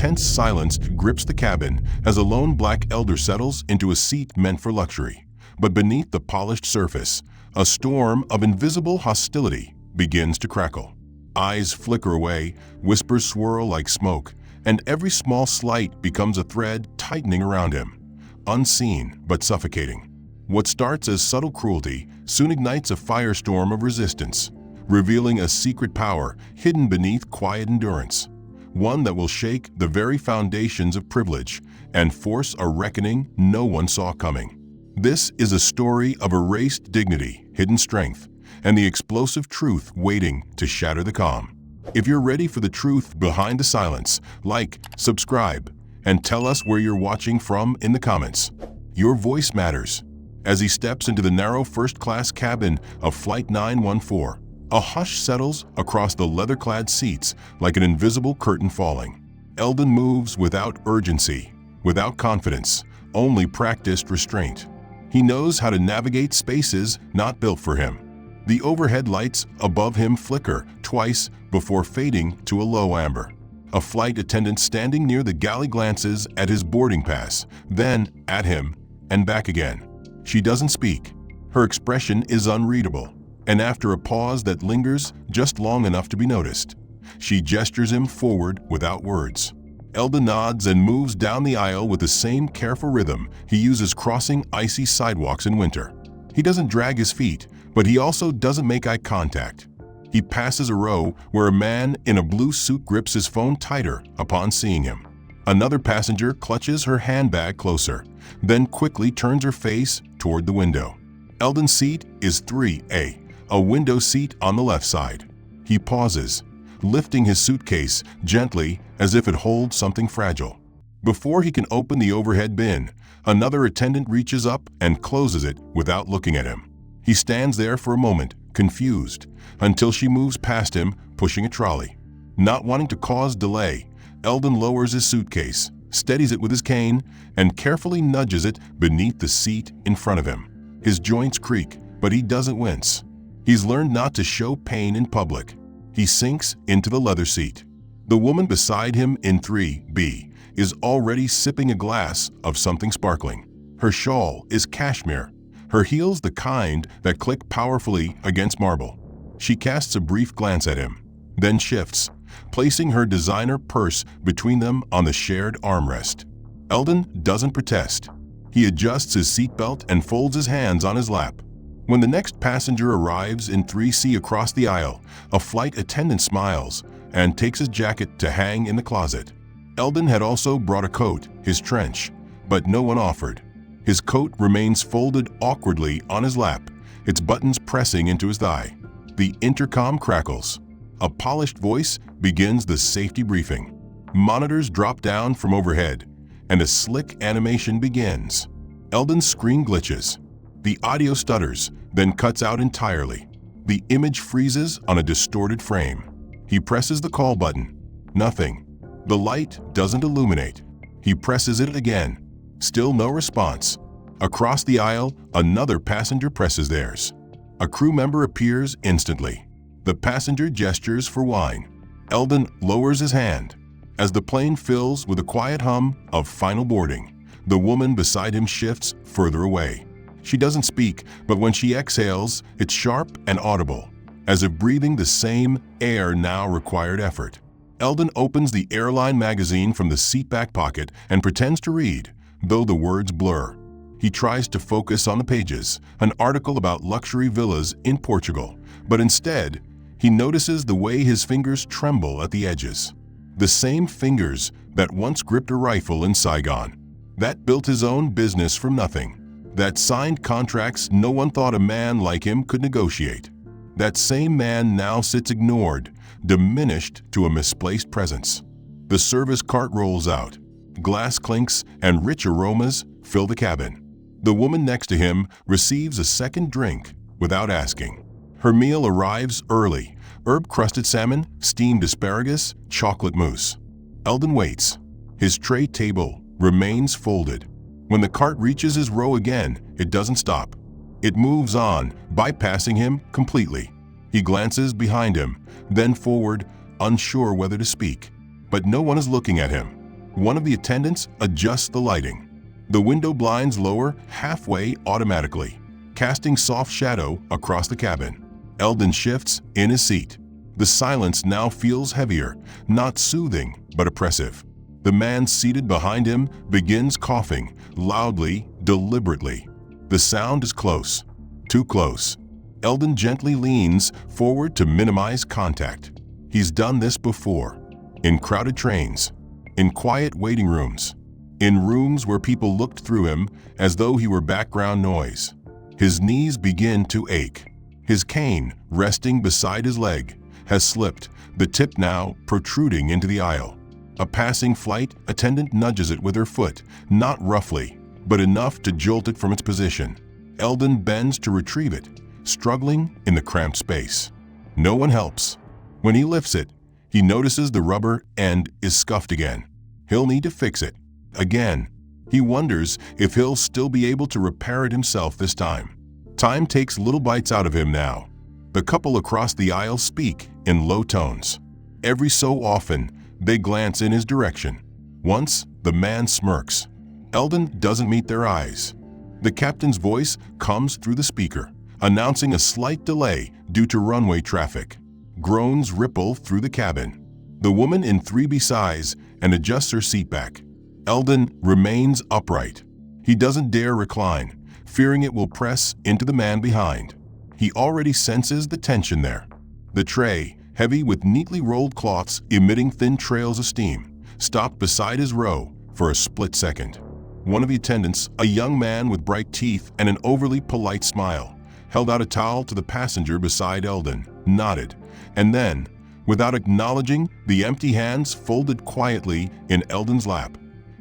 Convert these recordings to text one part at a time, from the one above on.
tense silence grips the cabin as a lone black elder settles into a seat meant for luxury. But beneath the polished surface, a storm of invisible hostility begins to crackle. Eyes flicker away, whispers swirl like smoke, and every small slight becomes a thread tightening around him, unseen but suffocating. What starts as subtle cruelty soon ignites a firestorm of resistance, revealing a secret power hidden beneath quiet endurance, one that will shake the very foundations of privilege and force a reckoning no one saw coming. This is a story of erased dignity, hidden strength, and the explosive truth waiting to shatter the calm. If you're ready for the truth behind the silence, like, subscribe, and tell us where you're watching from in the comments. Your voice matters. As he steps into the narrow first-class cabin of Flight 914, a hush settles across the leather-clad seats like an invisible curtain falling. Eldon moves without urgency, without confidence, only practiced restraint. He knows how to navigate spaces not built for him. The overhead lights above him flicker twice before fading to a low amber. A flight attendant standing near the galley glances at his boarding pass, then at him and back again. She doesn't speak. Her expression is unreadable, and after a pause that lingers just long enough to be noticed, she gestures him forward without words. Eldon nods and moves down the aisle with the same careful rhythm he uses crossing icy sidewalks in winter. He doesn't drag his feet, but he also doesn't make eye contact. He passes a row where a man in a blue suit grips his phone tighter upon seeing him. Another passenger clutches her handbag closer, then quickly turns her face toward the window. Eldon's seat is 3A, a window seat on the left side. He pauses, lifting his suitcase gently as if it holds something fragile. Before he can open the overhead bin, another attendant reaches up and closes it without looking at him. He stands there for a moment, confused, until she moves past him, pushing a trolley. Not wanting to cause delay, Eldon lowers his suitcase, steadies it with his cane, and carefully nudges it beneath the seat in front of him. His joints creak, but he doesn't wince. He's learned not to show pain in public. He sinks into the leather seat. The woman beside him in 3B is already sipping a glass of something sparkling. Her shawl is cashmere, her heels the kind that click powerfully against marble. She casts a brief glance at him, then shifts, placing her designer purse between them on the shared armrest. Eldon doesn't protest. He adjusts his seatbelt and folds his hands on his lap. When the next passenger arrives in 3C across the aisle, a flight attendant smiles and takes his jacket to hang in the closet. Eldon had also brought a coat, his trench, but no one offered. His coat remains folded awkwardly on his lap, its buttons pressing into his thigh. The intercom crackles. A polished voice begins the safety briefing. Monitors drop down from overhead, and a slick animation begins. Eldon's screen glitches. The audio stutters, then cuts out entirely. The image freezes on a distorted frame. He presses the call button. Nothing. The light doesn't illuminate. He presses it again. Still no response. Across the aisle, another passenger presses theirs. A crew member appears instantly. The passenger gestures for wine. Eldon lowers his hand. As the plane fills with a quiet hum of final boarding, the woman beside him shifts further away. She doesn't speak, but when she exhales, it's sharp and audible, as if breathing the same air now required effort. Eldon opens the airline magazine from the seatback pocket and pretends to read, though the words blur. He tries to focus on the pages, an article about luxury villas in Portugal, but instead, he notices the way his fingers tremble at the edges. The same fingers that once gripped a rifle in Saigon, that built his own business from nothing, that signed contracts no one thought a man like him could negotiate. That same man now sits ignored, diminished to a misplaced presence. The service cart rolls out. Glass clinks and rich aromas fill the cabin. The woman next to him receives a second drink without asking. Her meal arrives early: herb-crusted salmon, steamed asparagus, chocolate mousse. Eldon waits. His tray table remains folded. When the cart reaches his row again, it doesn't stop. It moves on, bypassing him completely. He glances behind him, then forward, unsure whether to speak. But no one is looking at him. One of the attendants adjusts the lighting. The window blinds lower halfway automatically, casting soft shadow across the cabin. Eldon shifts in his seat. The silence now feels heavier, not soothing, but oppressive. The man seated behind him begins coughing, loudly, deliberately. The sound is close, too close. Eldon gently leans forward to minimize contact. He's done this before, in crowded trains, in quiet waiting rooms, in rooms where people looked through him as though he were background noise. His knees begin to ache. His cane, resting beside his leg, has slipped, the tip now protruding into the aisle. A passing flight attendant nudges it with her foot, not roughly, but enough to jolt it from its position. Eldon bends to retrieve it, struggling in the cramped space. No one helps. When he lifts it, he notices the rubber end is scuffed again. He'll need to fix it. Again. He wonders if he'll still be able to repair it himself this time. Time takes little bites out of him now. The couple across the aisle speak in low tones. Every so often, they glance in his direction. Once, the man smirks. Eldon doesn't meet their eyes. The captain's voice comes through the speaker, announcing a slight delay due to runway traffic. Groans ripple through the cabin. The woman in 3B sighs and adjusts her seat back. Eldon remains upright. He doesn't dare recline, fearing it will press into the man behind. He already senses the tension there. The tray, heavy with neatly rolled cloths emitting thin trails of steam, stopped beside his row for a split second. One of the attendants, a young man with bright teeth and an overly polite smile, held out a towel to the passenger beside Eldon, nodded, and then, without acknowledging, the empty hands folded quietly in Eldon's lap,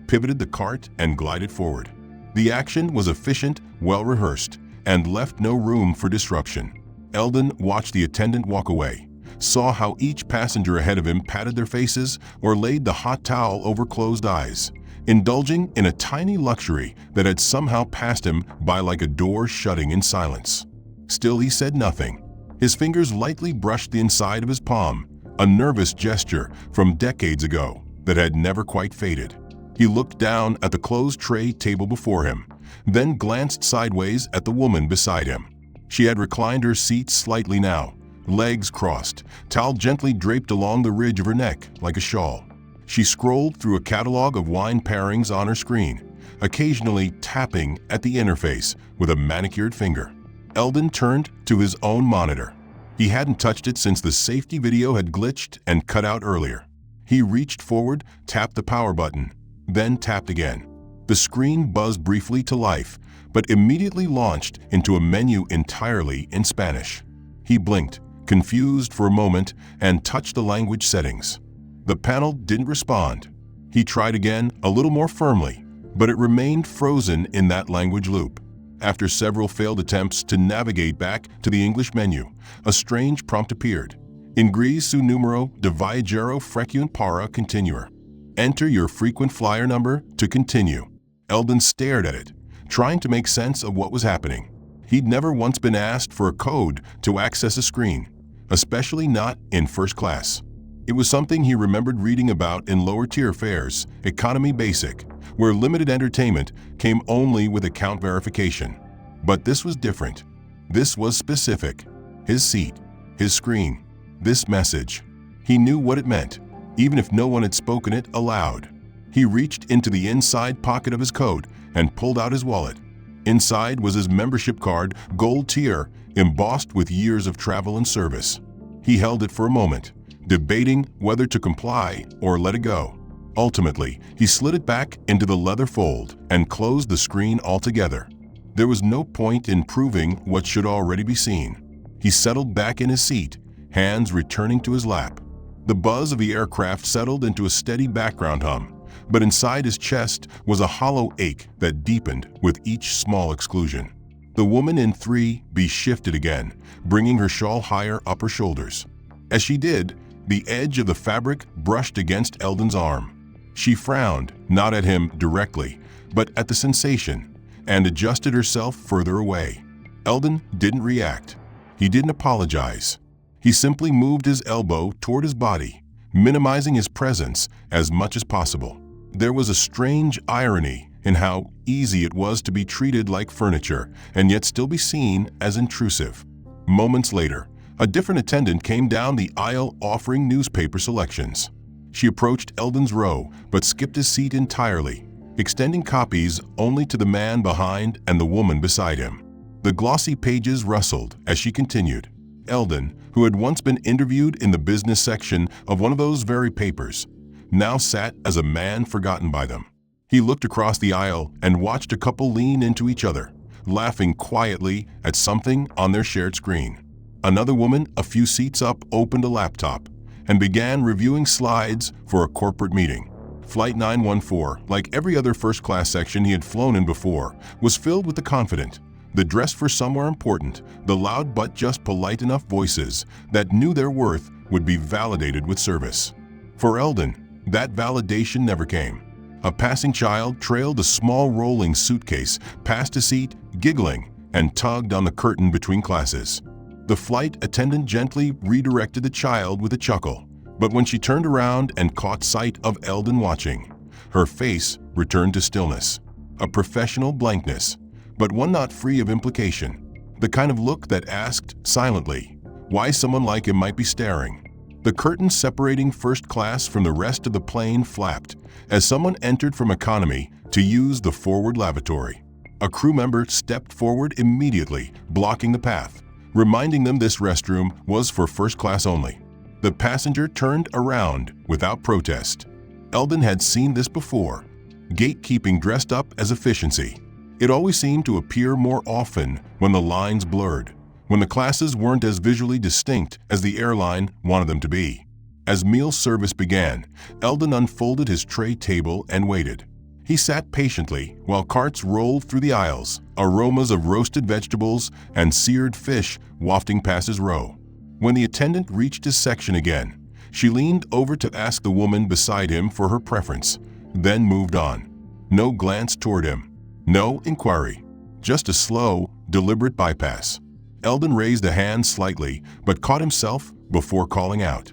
pivoted the cart and glided forward. The action was efficient, well-rehearsed, and left no room for disruption. Eldon watched the attendant walk away, saw how each passenger ahead of him patted their faces or laid the hot towel over closed eyes, indulging in a tiny luxury that had somehow passed him by like a door shutting in silence. Still, he said nothing. His fingers lightly brushed the inside of his palm, a nervous gesture from decades ago that had never quite faded. He looked down at the closed tray table before him, then glanced sideways at the woman beside him. She had reclined her seat slightly now, legs crossed, towel gently draped along the ridge of her neck like a shawl. She scrolled through a catalog of wine pairings on her screen, occasionally tapping at the interface with a manicured finger. Eldon turned to his own monitor. He hadn't touched it since the safety video had glitched and cut out earlier. He reached forward, tapped the power button, then tapped again. The screen buzzed briefly to life, but immediately launched into a menu entirely in Spanish. He blinked, confused for a moment, and touched the language settings. The panel didn't respond. He tried again, a little more firmly, but it remained frozen in that language loop. After several failed attempts to navigate back to the English menu, a strange prompt appeared. Ingres su numero de viajero frequent para continuar. Enter your frequent flyer number to continue. Eldon stared at it, trying to make sense of what was happening. He'd never once been asked for a code to access a screen, especially not in first class. It was something he remembered reading about in lower-tier fares, economy basic, where limited entertainment came only with account verification. But this was different. This was specific. His seat, his screen, this message. He knew what it meant, even if no one had spoken it aloud. He reached into the inside pocket of his coat and pulled out his wallet. Inside was his membership card, gold tier, embossed with years of travel and service. He held it for a moment, debating whether to comply or let it go. Ultimately, he slid it back into the leather fold and closed the screen altogether. There was no point in proving what should already be seen. He settled back in his seat, hands returning to his lap. The buzz of the aircraft settled into a steady background hum, but inside his chest was a hollow ache that deepened with each small exclusion. The woman in 3B shifted again, bringing her shawl higher up her shoulders. As she did, the edge of the fabric brushed against Eldon's arm. She frowned, not at him directly, but at the sensation, and adjusted herself further away. Eldon didn't react. He didn't apologize. He simply moved his elbow toward his body, minimizing his presence as much as possible. There was a strange irony in how easy it was to be treated like furniture and yet still be seen as intrusive. Moments later, a different attendant came down the aisle offering newspaper selections. She approached Eldon's row but skipped his seat entirely, extending copies only to the man behind and the woman beside him. The glossy pages rustled as she continued. Eldon, who had once been interviewed in the business section of one of those very papers, now sat as a man forgotten by them. He looked across the aisle and watched a couple lean into each other, laughing quietly at something on their shared screen. Another woman a few seats up opened a laptop and began reviewing slides for a corporate meeting. Flight 914, like every other first-class section he had flown in before, was filled with the confident, the dressed for somewhere important, the loud but just polite enough voices that knew their worth would be validated with service. For Eldon, that validation never came. A passing child trailed a small rolling suitcase past his seat, giggling, and tugged on the curtain between classes. The flight attendant gently redirected the child with a chuckle, but when she turned around and caught sight of Eldon watching, her face returned to stillness, a professional blankness, but one not free of implication, the kind of look that asked silently why someone like him might be staring. The curtain separating first class from the rest of the plane flapped as someone entered from economy to use the forward lavatory. A crew member stepped forward immediately, blocking the path, reminding them this restroom was for first class only. The passenger turned around without protest. Eldon had seen this before. Gatekeeping dressed up as efficiency. It always seemed to appear more often when the lines blurred, when the classes weren't as visually distinct as the airline wanted them to be. As meal service began, Eldon unfolded his tray table and waited. He sat patiently while carts rolled through the aisles, aromas of roasted vegetables and seared fish wafting past his row. When the attendant reached his section again, she leaned over to ask the woman beside him for her preference, then moved on. No glance toward him, no inquiry, just a slow, deliberate bypass. Eldon raised a hand slightly, but caught himself before calling out.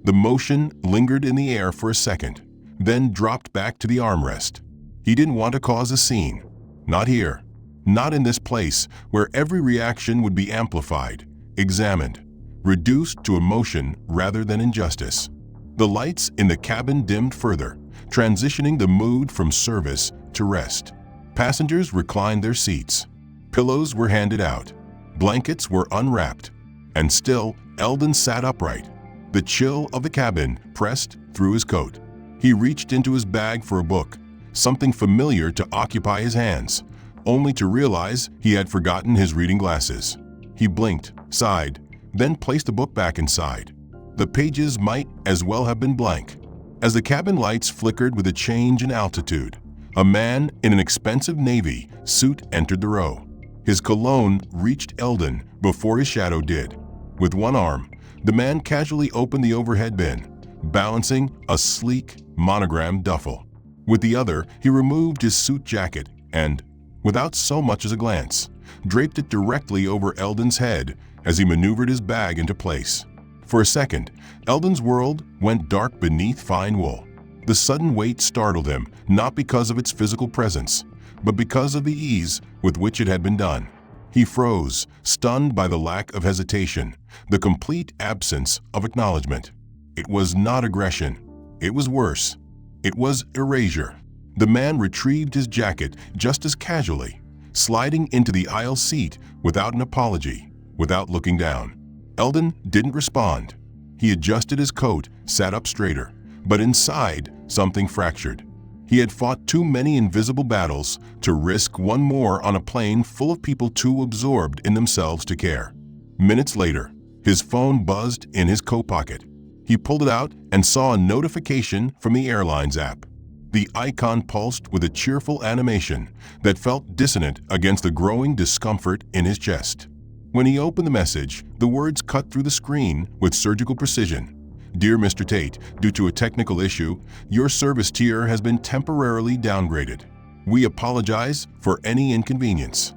The motion lingered in the air for a second, then dropped back to the armrest. He didn't want to cause a scene. Not here. Not in this place where every reaction would be amplified, examined, reduced to emotion rather than injustice. The lights in the cabin dimmed further, transitioning the mood from service to rest. Passengers reclined their seats. Pillows were handed out. Blankets were unwrapped. And still, Eldon sat upright, the chill of the cabin pressed through his coat. He reached into his bag for a book, something familiar to occupy his hands, only to realize he had forgotten his reading glasses. He blinked, sighed, then placed the book back inside. The pages might as well have been blank. As the cabin lights flickered with a change in altitude, a man in an expensive navy suit entered the row. His cologne reached Eldon before his shadow did. With one arm, the man casually opened the overhead bin, balancing a sleek, monogrammed duffel. With the other, he removed his suit jacket and, without so much as a glance, draped it directly over Eldon's head as he maneuvered his bag into place. For a second, Eldon's world went dark beneath fine wool. The sudden weight startled him, not because of its physical presence, but because of the ease with which it had been done. He froze, stunned by the lack of hesitation, the complete absence of acknowledgement. It was not aggression. It was worse. It was erasure. The man retrieved his jacket just as casually, sliding into the aisle seat without an apology, without looking down. Eldon didn't respond. He adjusted his coat, sat up straighter, but inside, something fractured. He had fought too many invisible battles to risk one more on a plane full of people too absorbed in themselves to care. Minutes later, his phone buzzed in his coat pocket. He pulled it out and saw a notification from the airline's app. The icon pulsed with a cheerful animation that felt dissonant against the growing discomfort in his chest. When he opened the message, the words cut through the screen with surgical precision. "Dear Mr. Tate, due to a technical issue, your service tier has been temporarily downgraded. We apologize for any inconvenience."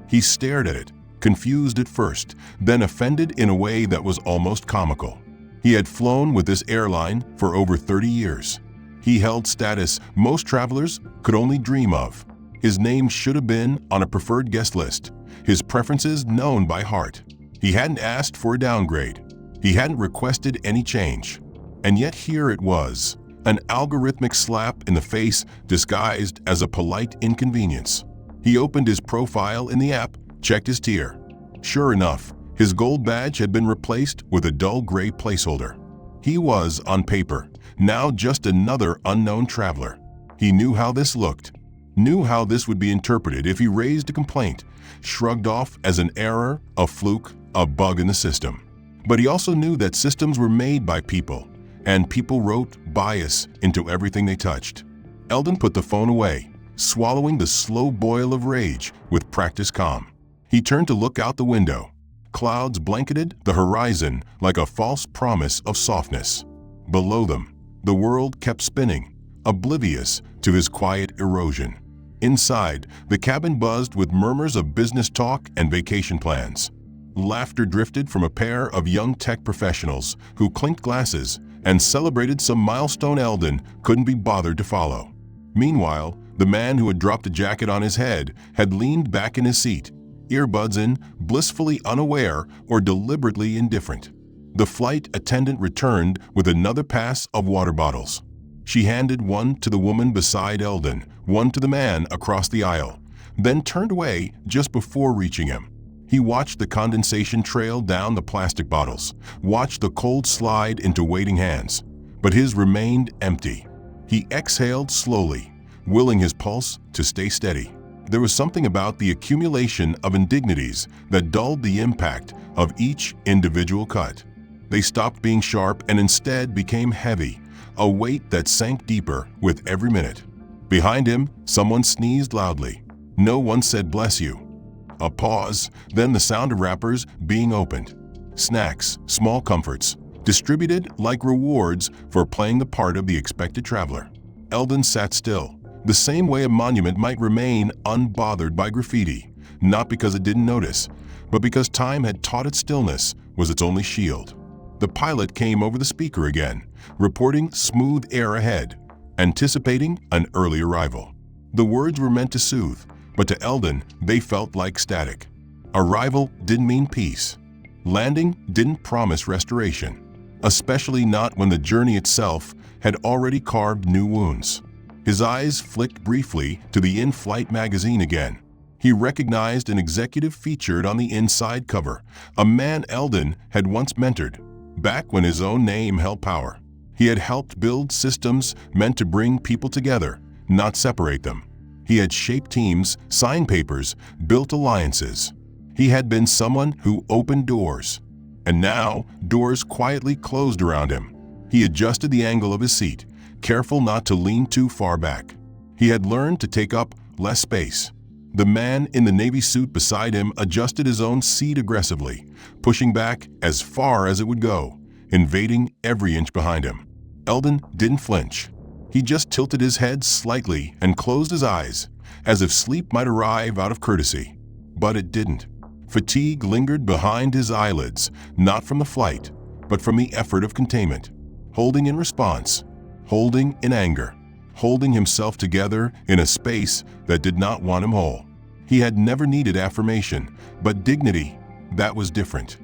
He stared at it, confused at first, then offended in a way that was almost comical. He had flown with this airline for over 30 years. He held status most travelers could only dream of. His name should have been on a preferred guest list, his preferences known by heart. He hadn't asked for a downgrade. He hadn't requested any change. And yet here it was, an algorithmic slap in the face disguised as a polite inconvenience. He opened his profile in the app, checked his tier. Sure enough, his gold badge had been replaced with a dull gray placeholder. He was, on paper, now just another unknown traveler. He knew how this looked, knew how this would be interpreted if he raised a complaint, shrugged off as an error, a fluke, a bug in the system. But he also knew that systems were made by people, and people wrote bias into everything they touched. Eldon put the phone away, swallowing the slow boil of rage with practiced calm. He turned to look out the window. Clouds blanketed the horizon like a false promise of softness. Below them, the world kept spinning, oblivious to his quiet erosion. Inside, the cabin buzzed with murmurs of business talk and vacation plans. Laughter drifted from a pair of young tech professionals who clinked glasses and celebrated some milestone Eldon couldn't be bothered to follow. Meanwhile, the man who had dropped a jacket on his head had leaned back in his seat, earbuds in, blissfully unaware or deliberately indifferent. The flight attendant returned with another pass of water bottles. She handed one to the woman beside Eldon, one to the man across the aisle, then turned away just before reaching him. He watched the condensation trail down the plastic bottles, watched the cold slide into waiting hands, but his remained empty. He exhaled slowly, willing his pulse to stay steady. There was something about the accumulation of indignities that dulled the impact of each individual cut. They stopped being sharp and instead became heavy, a weight that sank deeper with every minute. Behind him, someone sneezed loudly. No one said "bless you." A pause, then the sound of wrappers being opened. Snacks, small comforts, distributed like rewards for playing the part of the expected traveler. Eldon sat still, the same way a monument might remain unbothered by graffiti, not because it didn't notice, but because time had taught it stillness was its only shield. The pilot came over the speaker again, reporting smooth air ahead, anticipating an early arrival. The words were meant to soothe, but to Eldon, they felt like static. Arrival didn't mean peace. Landing didn't promise restoration, especially not when the journey itself had already carved new wounds. His eyes flicked briefly to the in-flight magazine again. He recognized an executive featured on the inside cover, a man Eldon had once mentored, back when his own name held power. He had helped build systems meant to bring people together, not separate them. He had shaped teams, signed papers, built alliances. He had been someone who opened doors. And now, doors quietly closed around him. He adjusted the angle of his seat, careful not to lean too far back. He had learned to take up less space. The man in the navy suit beside him adjusted his own seat aggressively, pushing back as far as it would go, invading every inch behind him. Eldon didn't flinch. He just tilted his head slightly and closed his eyes, as if sleep might arrive out of courtesy. But it didn't. Fatigue lingered behind his eyelids, not from the flight, but from the effort of containment. Holding in response, holding in anger, holding himself together in a space that did not want him whole. He had never needed affirmation, but dignity, that was different.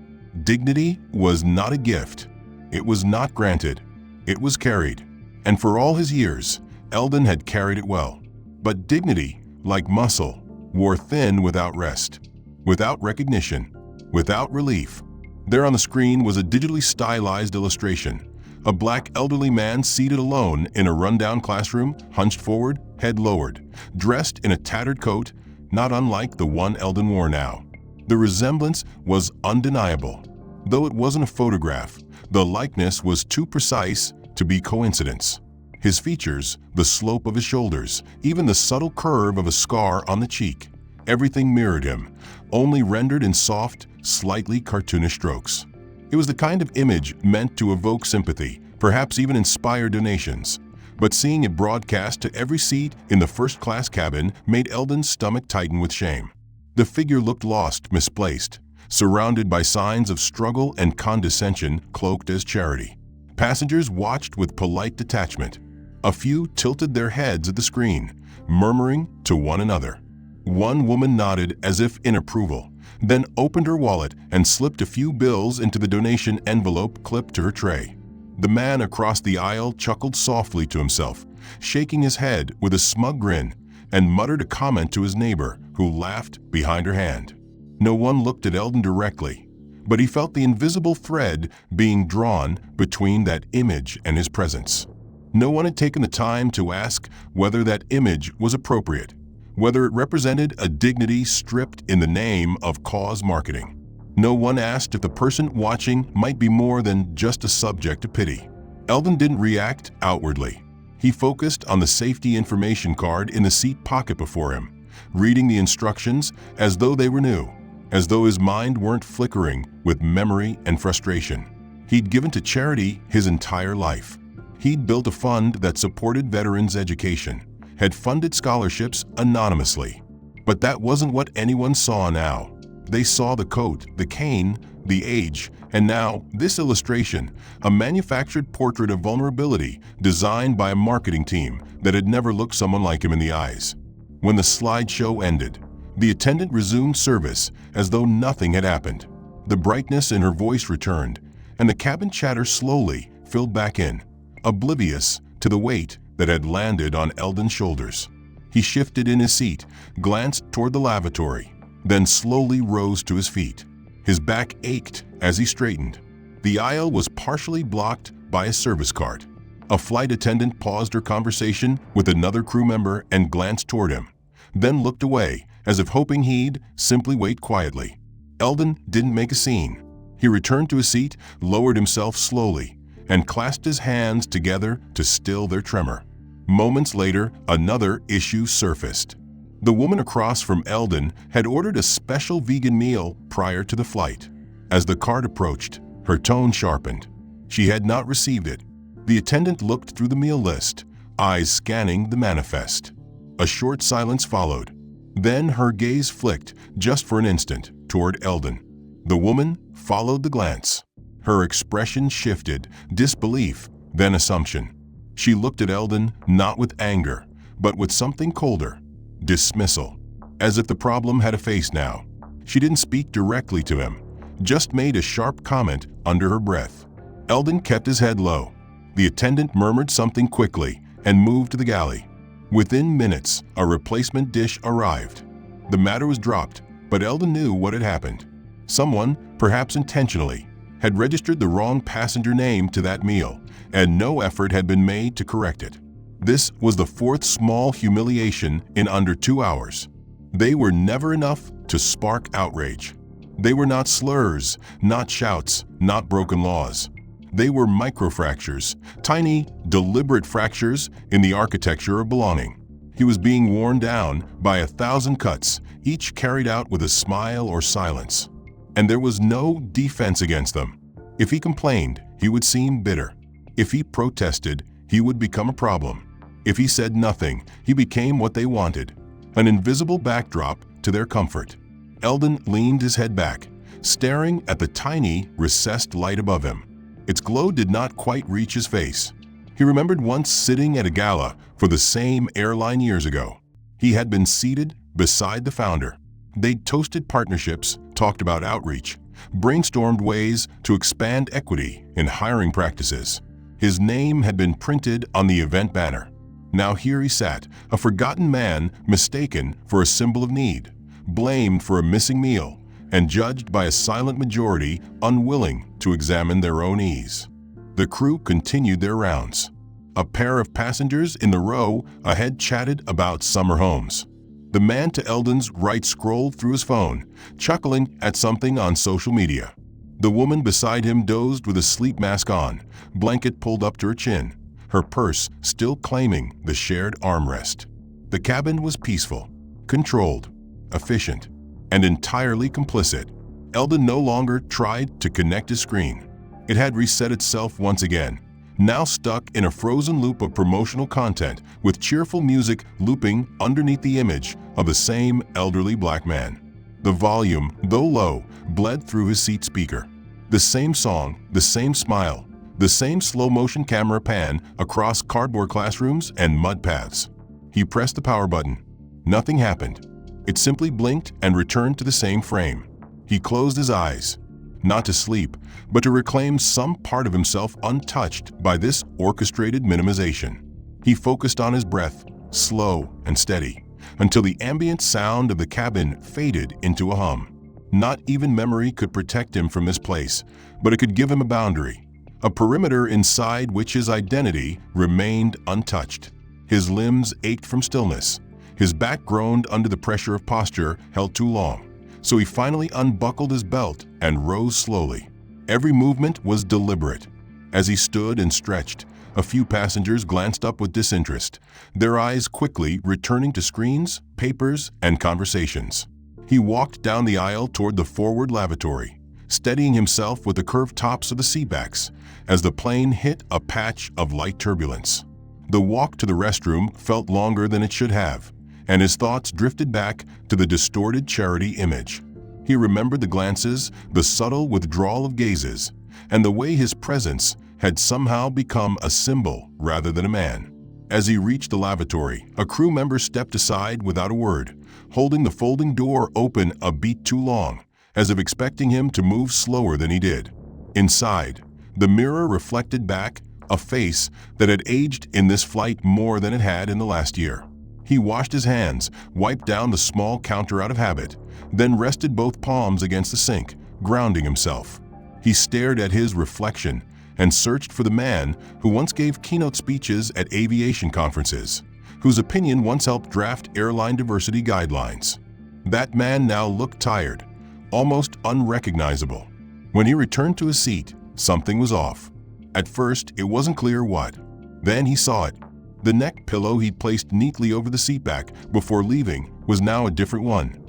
Dignity was not a gift. It was not granted. It was carried. And for all his years, Eldon had carried it well. But dignity, like muscle, wore thin without rest, without recognition, without relief. There on the screen was a digitally stylized illustration. A black elderly man seated alone in a rundown classroom, hunched forward, head lowered, dressed in a tattered coat, not unlike the one Eldon wore now. The resemblance was undeniable. Though it wasn't a photograph, the likeness was too precise to be coincidence. His features, the slope of his shoulders, even the subtle curve of a scar on the cheek, everything mirrored him, only rendered in soft, slightly cartoonish strokes. It was the kind of image meant to evoke sympathy, perhaps even inspire donations. But seeing it broadcast to every seat in the first-class cabin made Eldon's stomach tighten with shame. The figure looked lost, misplaced, surrounded by signs of struggle and condescension cloaked as charity. Passengers watched with polite detachment. A few tilted their heads at the screen, murmuring to one another. One woman nodded as if in approval, then opened her wallet and slipped a few bills into the donation envelope clipped to her tray. The man across the aisle chuckled softly to himself, shaking his head with a smug grin, and muttered a comment to his neighbor, who laughed behind her hand. No one looked at Eldon directly, but he felt the invisible thread being drawn between that image and his presence. No one had taken the time to ask whether that image was appropriate, whether it represented a dignity stripped in the name of cause marketing. No one asked if the person watching might be more than just a subject of pity. Eldon didn't react outwardly. He focused on the safety information card in the seat pocket before him, reading the instructions as though they were new, as though his mind weren't flickering with memory and frustration. He'd given to charity his entire life. He'd built a fund that supported veterans' education, had funded scholarships anonymously. But that wasn't what anyone saw now. They saw the coat, the cane, the age, and now this illustration, a manufactured portrait of vulnerability designed by a marketing team that had never looked someone like him in the eyes. When the slideshow ended, the attendant resumed service as though nothing had happened. The brightness in her voice returned, and the cabin chatter slowly filled back in, oblivious to the weight that had landed on Eldon's shoulders. He shifted in his seat, glanced toward the lavatory, then slowly rose to his feet. His back ached as he straightened. The aisle was partially blocked by a service cart. A flight attendant paused her conversation with another crew member and glanced toward him, then looked away as if hoping he'd simply wait quietly. Eldon didn't make a scene. He returned to his seat, lowered himself slowly, and clasped his hands together to still their tremor. Moments later, another issue surfaced. The woman across from Eldon had ordered a special vegan meal prior to the flight. As the cart approached, her tone sharpened. She had not received it. The attendant looked through the meal list, eyes scanning the manifest. A short silence followed. Then her gaze flicked, just for an instant, toward Eldon. The woman followed the glance. Her expression shifted, disbelief, then assumption. She looked at Eldon not with anger, but with something colder. Dismissal, as if the problem had a face now. She didn't speak directly to him, just made a sharp comment under her breath. Eldon kept his head low. The attendant murmured something quickly and moved to the galley. Within minutes, a replacement dish arrived. The matter was dropped, but Eldon knew what had happened. Someone, perhaps intentionally, had registered the wrong passenger name to that meal, and no effort had been made to correct it. This was the fourth small humiliation in under 2 hours. They were never enough to spark outrage. They were not slurs, not shouts, not broken laws. They were microfractures, tiny, deliberate fractures in the architecture of belonging. He was being worn down by 1,000 cuts, each carried out with a smile or silence. And there was no defense against them. If he complained, he would seem bitter. If he protested, he would become a problem. If he said nothing, he became what they wanted, an invisible backdrop to their comfort. Eldon leaned his head back, staring at the tiny, recessed light above him. Its glow did not quite reach his face. He remembered once sitting at a gala for the same airline years ago. He had been seated beside the founder. They'd toasted partnerships, talked about outreach, brainstormed ways to expand equity in hiring practices. His name had been printed on the event banner. Now here he sat, a forgotten man mistaken for a symbol of need, blamed for a missing meal, and judged by a silent majority unwilling to examine their own ease. The crew continued their rounds. A pair of passengers in the row ahead chatted about summer homes. The man to Eldon's right scrolled through his phone, chuckling at something on social media. The woman beside him dozed with a sleep mask on, blanket pulled up to her chin, her purse still claiming the shared armrest. The cabin was peaceful, controlled, efficient, and entirely complicit. Eldon no longer tried to connect his screen. It had reset itself once again, now stuck in a frozen loop of promotional content with cheerful music looping underneath the image of the same elderly black man. The volume, though low, bled through his seat speaker. The same song, the same smile, The same slow-motion camera pan across cardboard classrooms and mud paths. He pressed the power button. Nothing happened. It simply blinked and returned to the same frame. He closed his eyes, not to sleep, but to reclaim some part of himself untouched by this orchestrated minimization. He focused on his breath, slow and steady, until the ambient sound of the cabin faded into a hum. Not even memory could protect him from this place, but it could give him a boundary, a perimeter inside which his identity remained untouched. His limbs ached from stillness. His back groaned under the pressure of posture held too long, so he finally unbuckled his belt and rose slowly. Every movement was deliberate. As he stood and stretched, a few passengers glanced up with disinterest, their eyes quickly returning to screens, papers, and conversations. He walked down the aisle toward the forward lavatory, steadying himself with the curved tops of the seatbacks as the plane hit a patch of light turbulence. The walk to the restroom felt longer than it should have, and his thoughts drifted back to the distorted charity image. He remembered the glances, the subtle withdrawal of gazes, and the way his presence had somehow become a symbol rather than a man. As he reached the lavatory, a crew member stepped aside without a word, holding the folding door open a beat too long, as if expecting him to move slower than he did. Inside, the mirror reflected back a face that had aged in this flight more than it had in the last year. He washed his hands, wiped down the small counter out of habit, then rested both palms against the sink, grounding himself. He stared at his reflection and searched for the man who once gave keynote speeches at aviation conferences, whose opinion once helped draft airline diversity guidelines. That man now looked tired, almost unrecognizable. When he returned to his seat, something was off. At first, it wasn't clear what. Then he saw it. The neck pillow he'd placed neatly over the seatback before leaving was now a different one.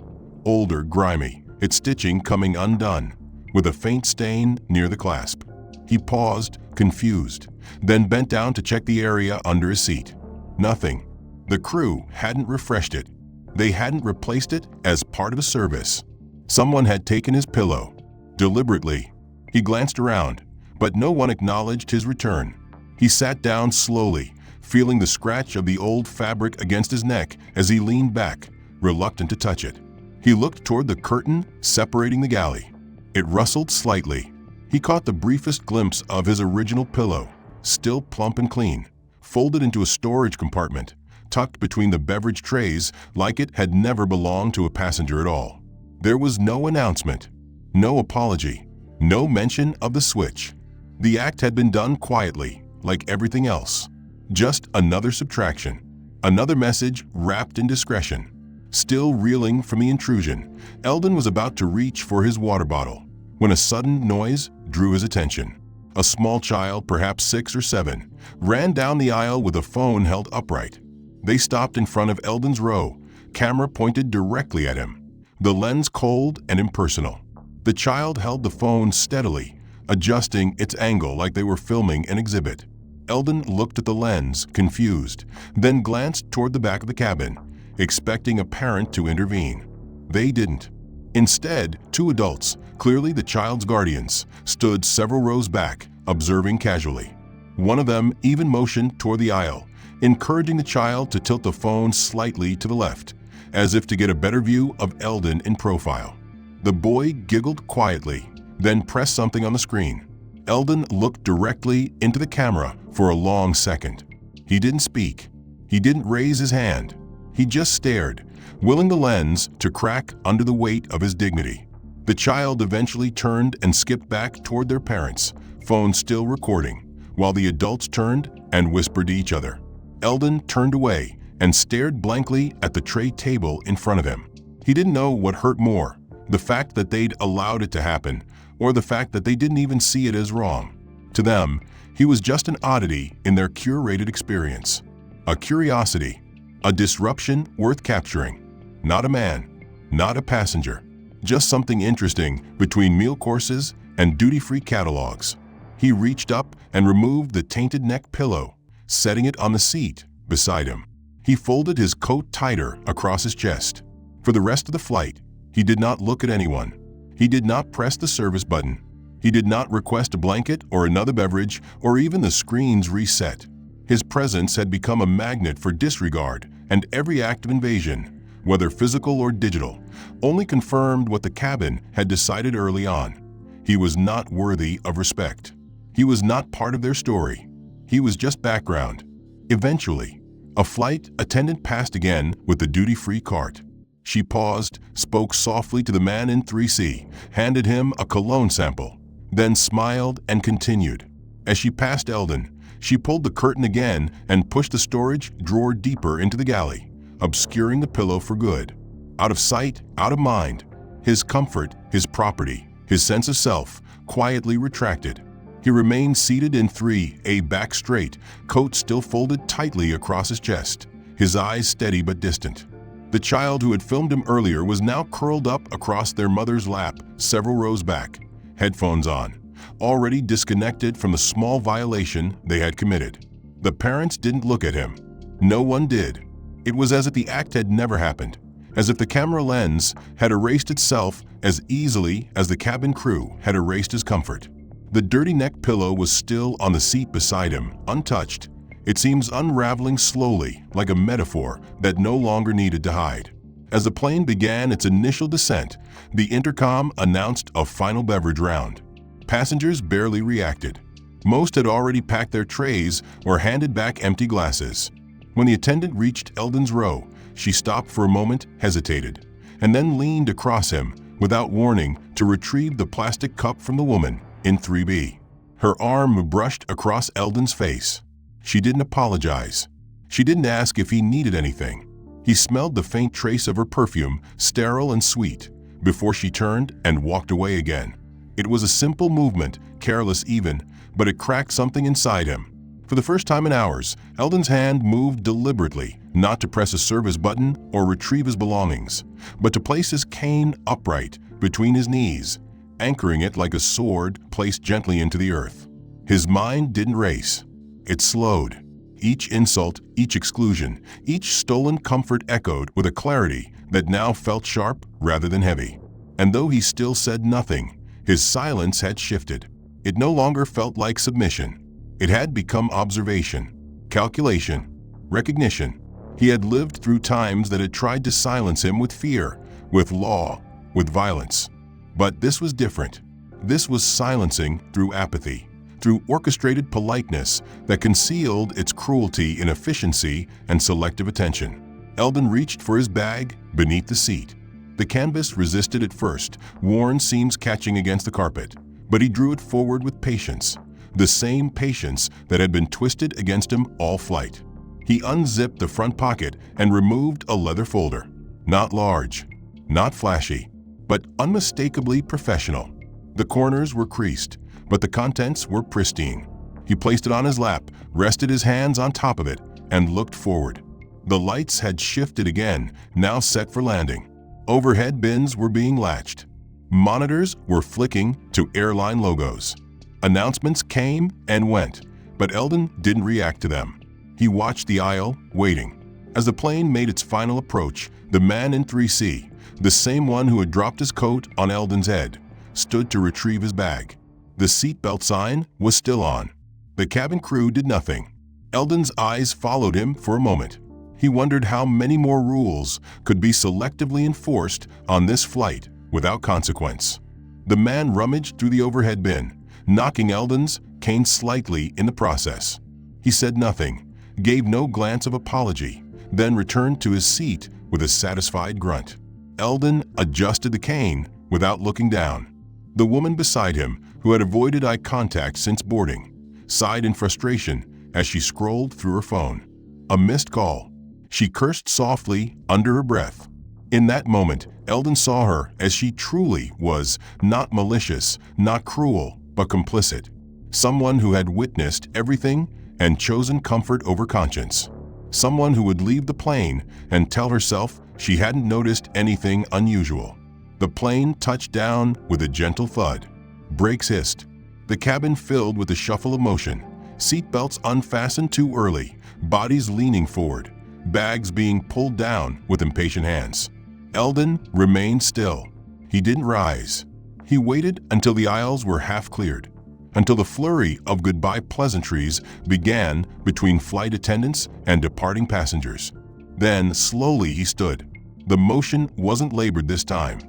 Older, grimy, its stitching coming undone, with a faint stain near the clasp. He paused, confused, then bent down to check the area under his seat. Nothing. The crew hadn't refreshed it. They hadn't replaced it as part of a service. Someone had taken his pillow. Deliberately. He glanced around, but no one acknowledged his return. He sat down slowly, feeling the scratch of the old fabric against his neck as he leaned back, reluctant to touch it. He looked toward the curtain separating the galley. It rustled slightly. He caught the briefest glimpse of his original pillow, still plump and clean, folded into a storage compartment, tucked between the beverage trays like it had never belonged to a passenger at all. There was no announcement, no apology, no mention of the switch. The act had been done quietly, like everything else. Just another subtraction, another message wrapped in discretion. Still reeling from the intrusion, Eldon was about to reach for his water bottle when a sudden noise drew his attention. A small child, perhaps 6 or 7, ran down the aisle with a phone held upright. They stopped in front of Eldon's row, camera pointed directly at him, the lens cold and impersonal. The child held the phone steadily, adjusting its angle like they were filming an exhibit. Eldon looked at the lens, confused, then glanced toward the back of the cabin, expecting a parent to intervene. They didn't. Instead, 2 adults, clearly the child's guardians, stood several rows back, observing casually. One of them even motioned toward the aisle, encouraging the child to tilt the phone slightly to the left, as if to get a better view of Eldon in profile. The boy giggled quietly, then pressed something on the screen. Eldon looked directly into the camera for a long second. He didn't speak. He didn't raise his hand. He just stared, willing the lens to crack under the weight of his dignity. The child eventually turned and skipped back toward their parents, phone still recording, while the adults turned and whispered to each other. Eldon turned away and stared blankly at the tray table in front of him. He didn't know what hurt more, the fact that they'd allowed it to happen, or the fact that they didn't even see it as wrong. To them, he was just an oddity in their curated experience. A curiosity, a disruption worth capturing. Not a man, not a passenger, just something interesting between meal courses and duty-free catalogs. He reached up and removed the tainted neck pillow, setting it on the seat beside him. He folded his coat tighter across his chest. For the rest of the flight, he did not look at anyone. He did not press the service button. He did not request a blanket or another beverage or even the screen's reset. His presence had become a magnet for disregard, and every act of invasion, whether physical or digital, only confirmed what the cabin had decided early on. He was not worthy of respect. He was not part of their story. He was just background. Eventually, a flight attendant passed again with the duty-free cart. She paused, spoke softly to the man in 3C, handed him a cologne sample, then smiled and continued. As she passed Eldon, she pulled the curtain again and pushed the storage drawer deeper into the galley, obscuring the pillow for good. Out of sight, out of mind, his comfort, his property, his sense of self quietly retracted. He remained seated in 3A, back straight, coat still folded tightly across his chest, his eyes steady but distant. The child who had filmed him earlier was now curled up across their mother's lap, several rows back, headphones on, already disconnected from the small violation they had committed. The parents didn't look at him. No one did. It was as if the act had never happened, as if the camera lens had erased itself as easily as the cabin crew had erased his comfort. The dirty neck pillow was still on the seat beside him, untouched. It seems unraveling slowly, like a metaphor that no longer needed to hide. As the plane began its initial descent, the intercom announced a final beverage round. Passengers barely reacted. Most had already packed their trays or handed back empty glasses. When the attendant reached Eldon's row, she stopped for a moment, hesitated, and then leaned across him without warning to retrieve the plastic cup from the woman in 3B. Her arm brushed across Eldon's face. She didn't apologize. She didn't ask if he needed anything. He smelled the faint trace of her perfume, sterile and sweet, before she turned and walked away again. It was a simple movement, careless even, but it cracked something inside him. For the first time in hours, Eldon's hand moved deliberately, not to press a service button or retrieve his belongings, but to place his cane upright between his knees, anchoring it like a sword placed gently into the earth. His mind didn't race. It slowed. Each insult, each exclusion, each stolen comfort echoed with a clarity that now felt sharp rather than heavy. And though he still said nothing, his silence had shifted. It no longer felt like submission. It had become observation, calculation, recognition. He had lived through times that had tried to silence him with fear, with law, with violence. But this was different. This was silencing through apathy, through orchestrated politeness that concealed its cruelty in efficiency and selective attention. Eldon reached for his bag beneath the seat. The canvas resisted at first, worn seams catching against the carpet, but he drew it forward with patience, the same patience that had been twisted against him all flight. He unzipped the front pocket and removed a leather folder. Not large, not flashy, but unmistakably professional. The corners were creased, but the contents were pristine. He placed it on his lap, rested his hands on top of it, and looked forward. The lights had shifted again, now set for landing. Overhead bins were being latched. Monitors were flicking to airline logos. Announcements came and went, but Eldon didn't react to them. He watched the aisle, waiting. As the plane made its final approach, the man in 3C, the same one who had dropped his coat on Eldon's head, stood to retrieve his bag. The seatbelt sign was still on. The cabin crew did nothing. Eldon's eyes followed him for a moment. He wondered how many more rules could be selectively enforced on this flight without consequence. The man rummaged through the overhead bin, knocking Eldon's cane slightly in the process. He said nothing, gave no glance of apology, then returned to his seat with a satisfied grunt. Eldon adjusted the cane without looking down. The woman beside him, who had avoided eye contact since boarding, sighed in frustration as she scrolled through her phone. A missed call. She cursed softly under her breath. In that moment, Eldon saw her as she truly was, not malicious, not cruel, but complicit. Someone who had witnessed everything and chosen comfort over conscience. Someone who would leave the plane and tell herself she hadn't noticed anything unusual. The plane touched down with a gentle thud. Brakes hissed. The cabin filled with a shuffle of motion. Seatbelts unfastened too early, bodies leaning forward, bags being pulled down with impatient hands. Eldon remained still. He didn't rise. He waited until the aisles were half cleared, until the flurry of goodbye pleasantries began between flight attendants and departing passengers. Then, slowly he stood. The motion wasn't labored this time.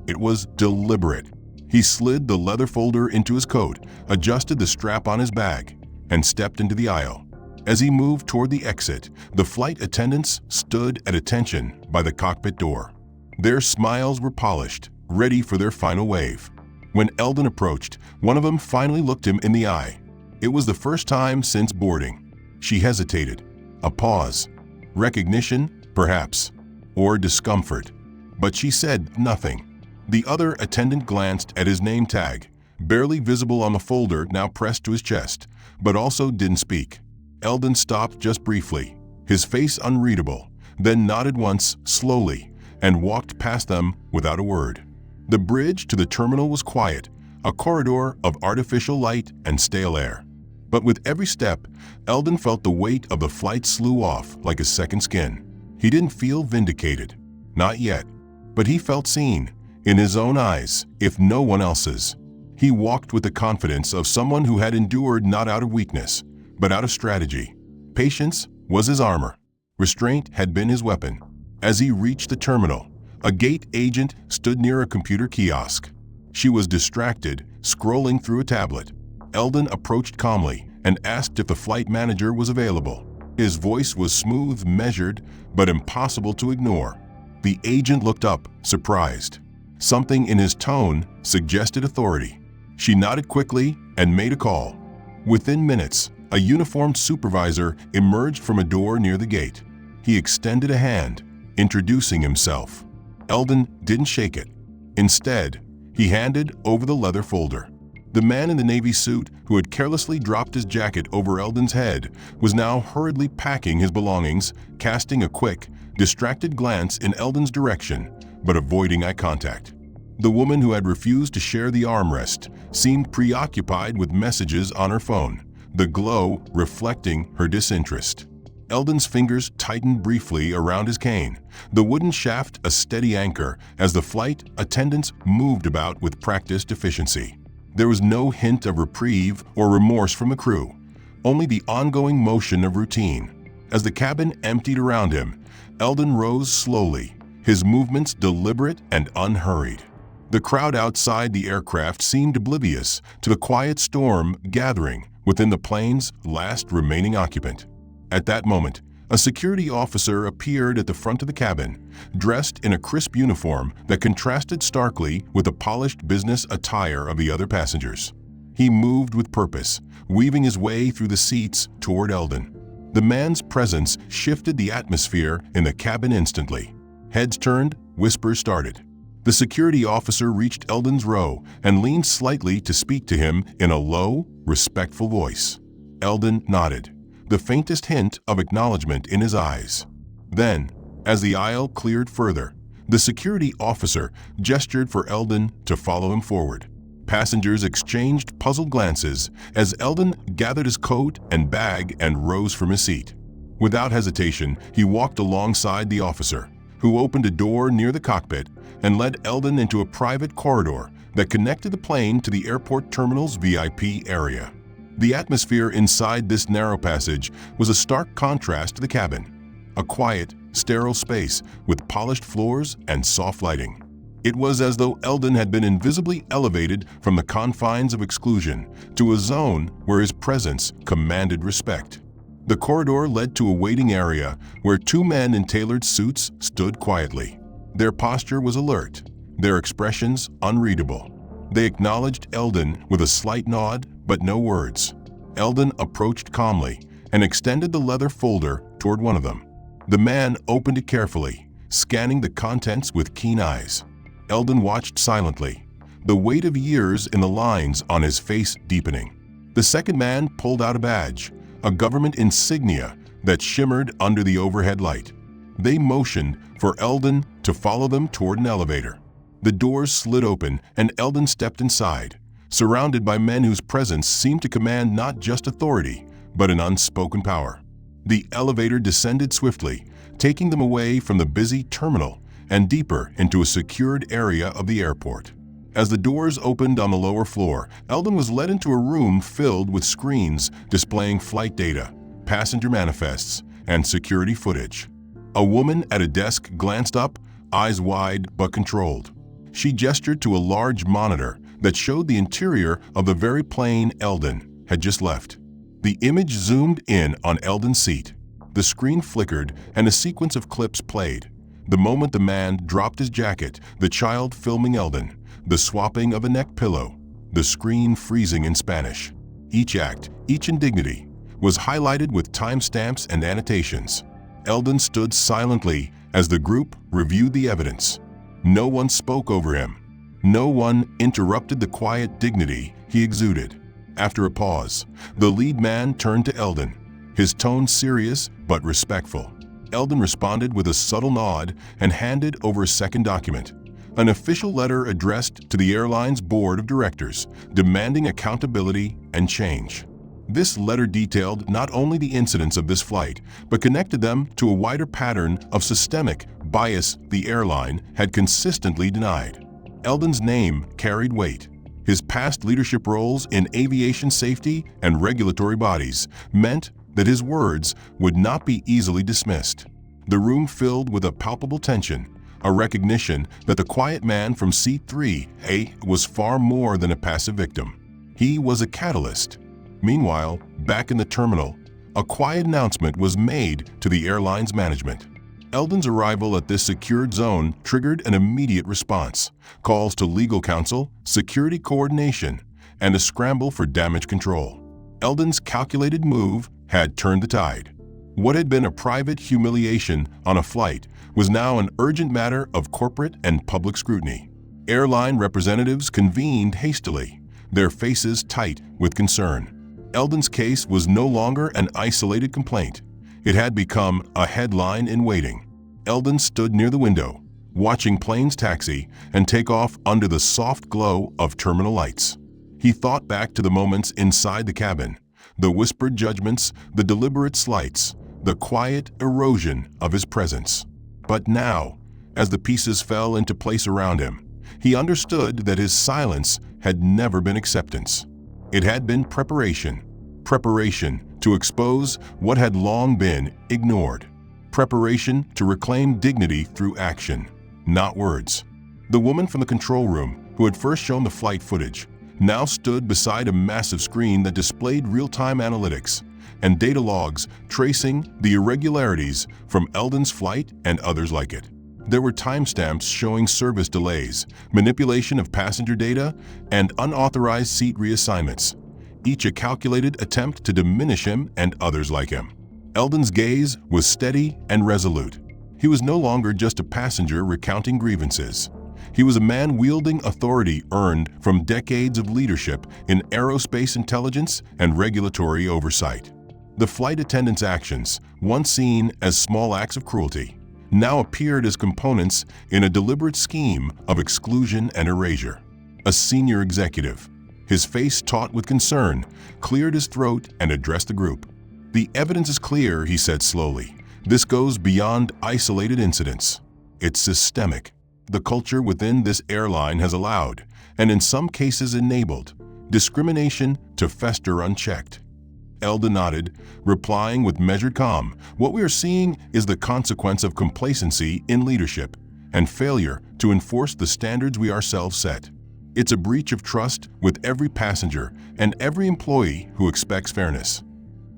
It was deliberate. He slid the leather folder into his coat, adjusted the strap on his bag, and stepped into the aisle. As he moved toward the exit, the flight attendants stood at attention by the cockpit door. Their smiles were polished, ready for their final wave. When Eldon approached, one of them finally looked him in the eye. It was the first time since boarding. She hesitated. A pause. Recognition, perhaps, or discomfort. But she said nothing. The other attendant glanced at his name tag, barely visible on the folder now pressed to his chest, but also didn't speak. Eldon stopped just briefly, his face unreadable, then nodded once, slowly, and walked past them without a word. The bridge to the terminal was quiet, a corridor of artificial light and stale air. But with every step, Eldon felt the weight of the flight slew off like a second skin. He didn't feel vindicated. Not yet. But he felt seen, in his own eyes, if no one else's. He walked with the confidence of someone who had endured not out of weakness, but out of strategy. Patience was his armor. Restraint had been his weapon. As he reached the terminal, a gate agent stood near a computer kiosk. She was distracted, scrolling through a tablet. Eldon approached calmly and asked if the flight manager was available. His voice was smooth, measured, but impossible to ignore. The agent looked up, surprised. Something in his tone suggested authority. She nodded quickly and made a call. Within minutes, a uniformed supervisor emerged from a door near the gate. He extended a hand, introducing himself. Eldon didn't shake it. Instead, he handed over the leather folder. The man in the navy suit, who had carelessly dropped his jacket over Eldon's head, was now hurriedly packing his belongings, casting a quick, distracted glance in Eldon's direction, but avoiding eye contact. The woman who had refused to share the armrest seemed preoccupied with messages on her phone, the glow reflecting her disinterest. Eldon's fingers tightened briefly around his cane, the wooden shaft a steady anchor as the flight attendants moved about with practiced efficiency. There was no hint of reprieve or remorse from the crew, only the ongoing motion of routine. As the cabin emptied around him, Eldon rose slowly, his movements deliberate and unhurried. The crowd outside the aircraft seemed oblivious to the quiet storm gathering within the plane's last remaining occupant. At that moment, a security officer appeared at the front of the cabin, dressed in a crisp uniform that contrasted starkly with the polished business attire of the other passengers. He moved with purpose, weaving his way through the seats toward Eldon. The man's presence shifted the atmosphere in the cabin instantly. Heads turned, whispers started. The security officer reached Eldon's row and leaned slightly to speak to him in a low, respectful voice. Eldon nodded, the faintest hint of acknowledgement in his eyes. Then, as the aisle cleared further, the security officer gestured for Eldon to follow him forward. Passengers exchanged puzzled glances as Eldon gathered his coat and bag and rose from his seat. Without hesitation, he walked alongside the officer, who opened a door near the cockpit and led Eldon into a private corridor that connected the plane to the airport terminal's VIP area. The atmosphere inside this narrow passage was a stark contrast to the cabin, a quiet, sterile space with polished floors and soft lighting. It was as though Eldon had been invisibly elevated from the confines of exclusion to a zone where his presence commanded respect. The corridor led to a waiting area where two men in tailored suits stood quietly. Their posture was alert, their expressions unreadable. They acknowledged Eldon with a slight nod, but no words. Eldon approached calmly and extended the leather folder toward one of them. The man opened it carefully, scanning the contents with keen eyes. Eldon watched silently, the weight of years in the lines on his face deepening. The second man pulled out a badge, a government insignia that shimmered under the overhead light. They motioned for Eldon to follow them toward an elevator. The doors slid open and Eldon stepped inside, surrounded by men whose presence seemed to command not just authority, but an unspoken power. The elevator descended swiftly, taking them away from the busy terminal and deeper into a secured area of the airport. As the doors opened on the lower floor, Eldon was led into a room filled with screens displaying flight data, passenger manifests, and security footage. A woman at a desk glanced up, eyes wide but controlled. She gestured to a large monitor that showed the interior of the very plane Eldon had just left. The image zoomed in on Eldon's seat. The screen flickered and a sequence of clips played. The moment the man dropped his jacket, the child filming Eldon, the swapping of a neck pillow, the screen freezing in Spanish. Each act, each indignity, was highlighted with timestamps and annotations. Eldon stood silently as the group reviewed the evidence. No one spoke over him. No one interrupted the quiet dignity he exuded. After a pause, the lead man turned to Eldon, his tone serious but respectful. Eldon responded with a subtle nod and handed over a second document, an official letter addressed to the airline's board of directors, demanding accountability and change. This letter detailed not only the incidents of this flight, but connected them to a wider pattern of systemic bias the airline had consistently denied. Eldon's name carried weight. His past leadership roles in aviation safety and regulatory bodies meant that his words would not be easily dismissed. The room filled with a palpable tension, a recognition that the quiet man from seat 3A was far more than a passive victim. He was a catalyst. Meanwhile, back in the terminal, a quiet announcement was made to the airline's management. Eldon's arrival at this secured zone triggered an immediate response, calls to legal counsel, security coordination, and a scramble for damage control. Eldon's calculated move had turned the tide. What had been a private humiliation on a flight was now an urgent matter of corporate and public scrutiny. Airline representatives convened hastily, their faces tight with concern. Eldon's case was no longer an isolated complaint. It had become a headline in waiting. Eldon stood near the window, watching planes taxi and take off under the soft glow of terminal lights. He thought back to the moments inside the cabin, the whispered judgments, the deliberate slights, the quiet erosion of his presence. But now, as the pieces fell into place around him, he understood that his silence had never been acceptance. It had been preparation to expose what had long been ignored, preparation to reclaim dignity through action, not words. The woman from the control room, who had first shown the flight footage, now stood beside a massive screen that displayed real-time analytics and data logs tracing the irregularities from Eldon's flight and others like it. There were timestamps showing service delays, manipulation of passenger data, and unauthorized seat reassignments, each a calculated attempt to diminish him and others like him. Eldon's gaze was steady and resolute. He was no longer just a passenger recounting grievances. He was a man wielding authority earned from decades of leadership in aerospace intelligence and regulatory oversight. The flight attendant's actions, once seen as small acts of cruelty, now appeared as components in a deliberate scheme of exclusion and erasure. A senior executive, his face taut with concern, cleared his throat and addressed the group. "The evidence is clear," he said slowly. "This goes beyond isolated incidents. It's systemic. The culture within this airline has allowed, and in some cases enabled, discrimination to fester unchecked." Eldon nodded, replying with measured calm, "What we are seeing is the consequence of complacency in leadership and failure to enforce the standards we ourselves set. It's a breach of trust with every passenger and every employee who expects fairness."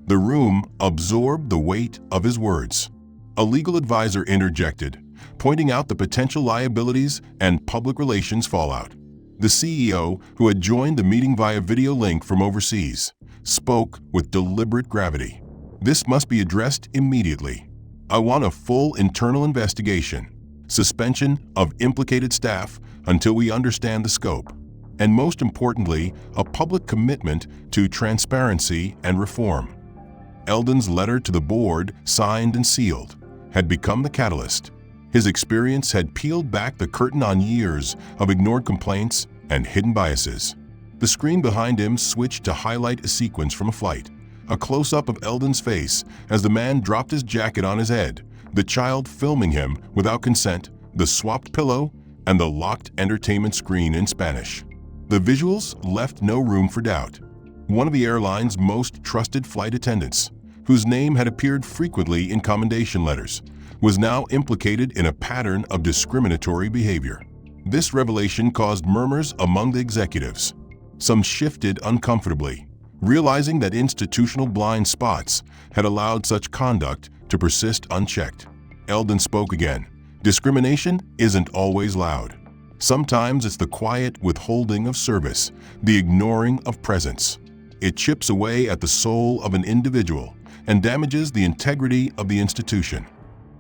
The room absorbed the weight of his words. A legal advisor interjected, pointing out the potential liabilities and public relations fallout. The CEO, who had joined the meeting via video link from overseas, spoke with deliberate gravity. "This must be addressed immediately. I want a full internal investigation, suspension of implicated staff until we understand the scope, and most importantly, a public commitment to transparency and reform." Eldon's letter to the board, signed and sealed, had become the catalyst. His experience had peeled back the curtain on years of ignored complaints and hidden biases. The screen behind him switched to highlight a sequence from a flight, a close-up of Eldon's face as the man dropped his jacket on his head, the child filming him without consent, the swapped pillow, and the locked entertainment screen in Spanish. The visuals left no room for doubt. One of the airline's most trusted flight attendants, whose name had appeared frequently in commendation letters, was now implicated in a pattern of discriminatory behavior. This revelation caused murmurs among the executives. Some shifted uncomfortably, realizing that institutional blind spots had allowed such conduct to persist unchecked. Eldon spoke again. Discrimination isn't always loud. Sometimes it's the quiet withholding of service, the ignoring of presence. It chips away at the soul of an individual and damages the integrity of the institution.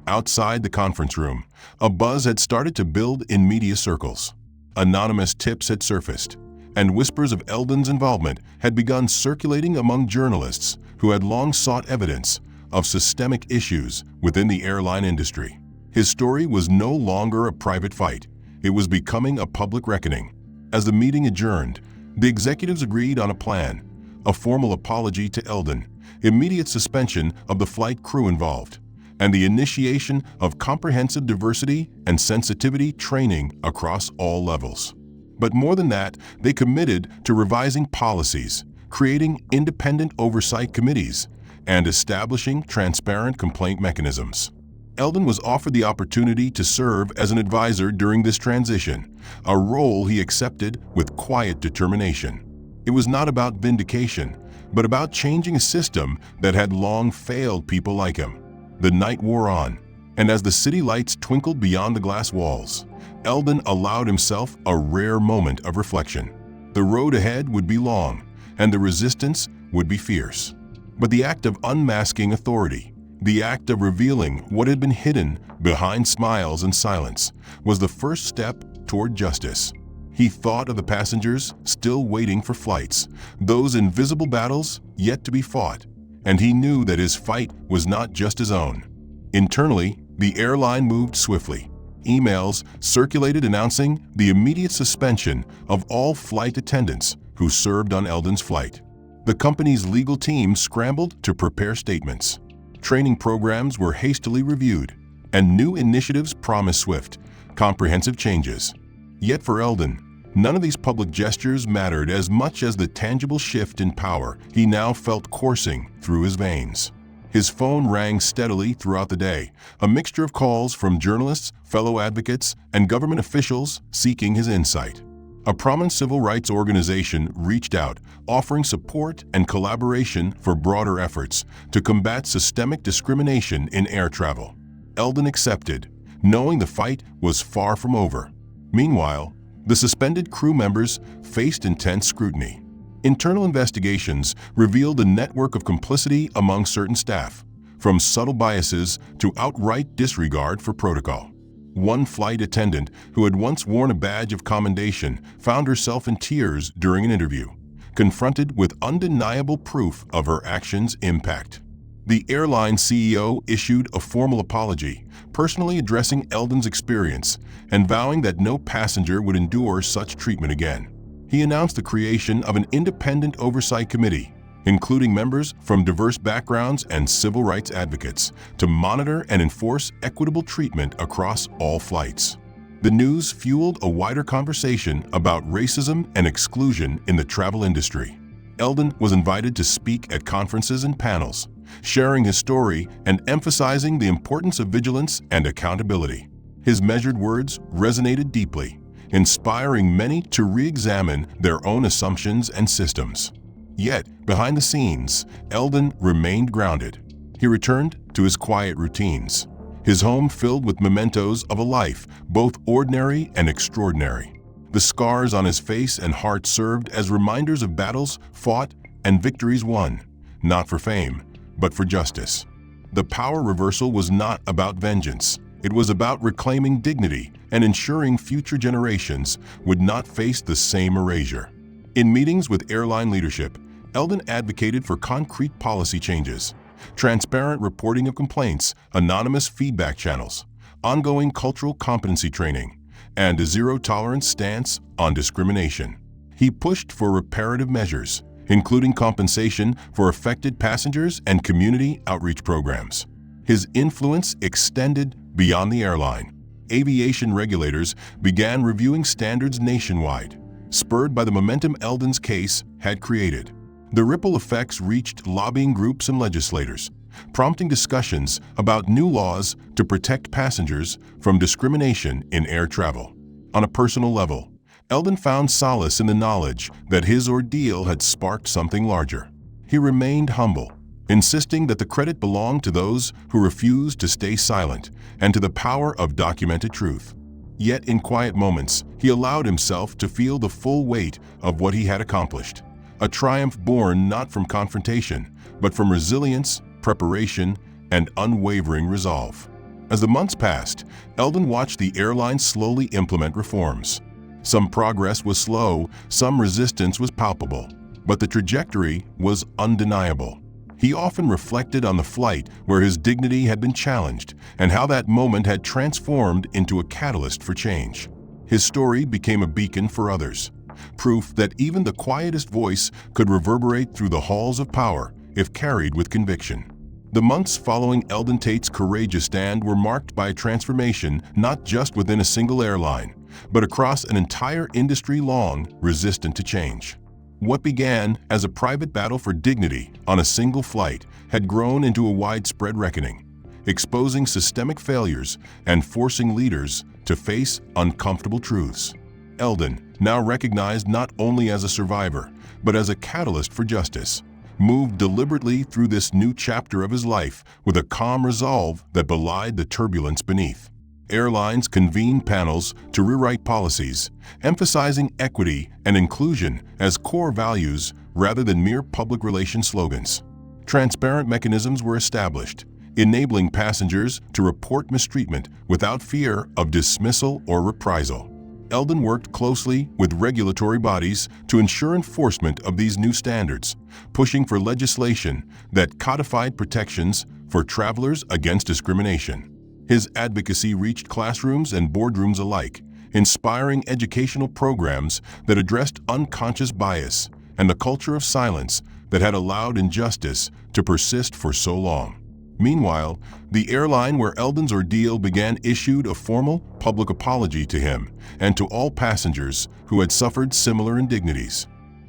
Outside the conference room, a buzz had started to build in media circles. Anonymous tips had surfaced, and whispers of Eldon's involvement had begun circulating among journalists who had long sought evidence of systemic issues within the airline industry. His story was no longer a private fight. It was becoming a public reckoning. As the meeting adjourned, the executives agreed on a plan: a formal apology to Eldon, immediate suspension of the flight crew involved, and the initiation of comprehensive diversity and sensitivity training across all levels. But more than that, they committed to revising policies, creating independent oversight committees, and establishing transparent complaint mechanisms. Eldon was offered the opportunity to serve as an advisor during this transition, a role he accepted with quiet determination. It was not about vindication, but about changing a system that had long failed people like him. The night wore on, and as the city lights twinkled beyond the glass walls, Eldon allowed himself a rare moment of reflection. The road ahead would be long, and the resistance would be fierce. But the act of unmasking authority, the act of revealing what had been hidden behind smiles and silence, was the first step toward justice. He thought of the passengers still waiting for flights, those invisible battles yet to be fought, and he knew that his fight was not just his own. Internally, the airline moved swiftly. Emails circulated announcing the immediate suspension of all flight attendants who served on Eldon's flight. The company's legal team scrambled to prepare statements. Training programs were hastily reviewed, and new initiatives promised swift, comprehensive changes. Yet for Eldon, none of these public gestures mattered as much as the tangible shift in power he now felt coursing through his veins. His phone rang steadily throughout the day, a mixture of calls from journalists, fellow advocates, and government officials seeking his insight. A prominent civil rights organization reached out, offering support and collaboration for broader efforts to combat systemic discrimination in air travel. Eldon accepted, knowing the fight was far from over. Meanwhile, the suspended crew members faced intense scrutiny. Internal investigations revealed a network of complicity among certain staff, from subtle biases to outright disregard for protocol. One flight attendant who had once worn a badge of commendation found herself in tears during an interview, confronted with undeniable proof of her actions' impact. The airline CEO issued a formal apology, personally addressing Eldon's experience and vowing that no passenger would endure such treatment again. He announced the creation of an independent oversight committee, including members from diverse backgrounds and civil rights advocates, to monitor and enforce equitable treatment across all flights. The news fueled a wider conversation about racism and exclusion in the travel industry. Eldon was invited to speak at conferences and panels, sharing his story and emphasizing the importance of vigilance and accountability. His measured words resonated deeply, inspiring many to re-examine their own assumptions and systems. Yet, behind the scenes, Eldon remained grounded. He returned to his quiet routines, his home filled with mementos of a life both ordinary and extraordinary. The scars on his face and heart served as reminders of battles fought and victories won, not for fame, but for justice. The power reversal was not about vengeance. It was about reclaiming dignity and ensuring future generations would not face the same erasure. In meetings with airline leadership, Eldon advocated for concrete policy changes, transparent reporting of complaints, anonymous feedback channels, ongoing cultural competency training, and a zero-tolerance stance on discrimination. He pushed for reparative measures, including compensation for affected passengers and community outreach programs. His influence extended beyond the airline. aviation regulators began reviewing standards nationwide, spurred by the momentum Eldon's case had created. The ripple effects reached lobbying groups and legislators, prompting discussions about new laws to protect passengers from discrimination in air travel. On a personal level, Eldon found solace in the knowledge that his ordeal had sparked something larger. He remained humble, insisting that the credit belonged to those who refused to stay silent and to the power of documented truth. Yet in quiet moments, he allowed himself to feel the full weight of what he had accomplished, a triumph born not from confrontation, but from resilience, preparation, and unwavering resolve. As the months passed, Eldon watched the airline slowly implement reforms. Some progress was slow, some resistance was palpable, but the trajectory was undeniable. He often reflected on the flight where his dignity had been challenged and how that moment had transformed into a catalyst for change. His story became a beacon for others, proof that even the quietest voice could reverberate through the halls of power if carried with conviction. The months following Eldon Tate's courageous stand were marked by a transformation not just within a single airline, but across an entire industry long resistant to change. What began as a private battle for dignity on a single flight had grown into a widespread reckoning, exposing systemic failures and forcing leaders to face uncomfortable truths. Eldon, now recognized not only as a survivor, but as a catalyst for justice, moved deliberately through this new chapter of his life with a calm resolve that belied the turbulence beneath. Airlines convened panels to rewrite policies, emphasizing equity and inclusion as core values rather than mere public relations slogans. Transparent mechanisms were established, enabling passengers to report mistreatment without fear of dismissal or reprisal. Eldon worked closely with regulatory bodies to ensure enforcement of these new standards, pushing for legislation that codified protections for travelers against discrimination. His advocacy reached classrooms and boardrooms alike, inspiring educational programs that addressed unconscious bias and the culture of silence that had allowed injustice to persist for so long. Meanwhile, the airline where Eldon's ordeal began issued a formal public apology to him and to all passengers who had suffered similar indignities.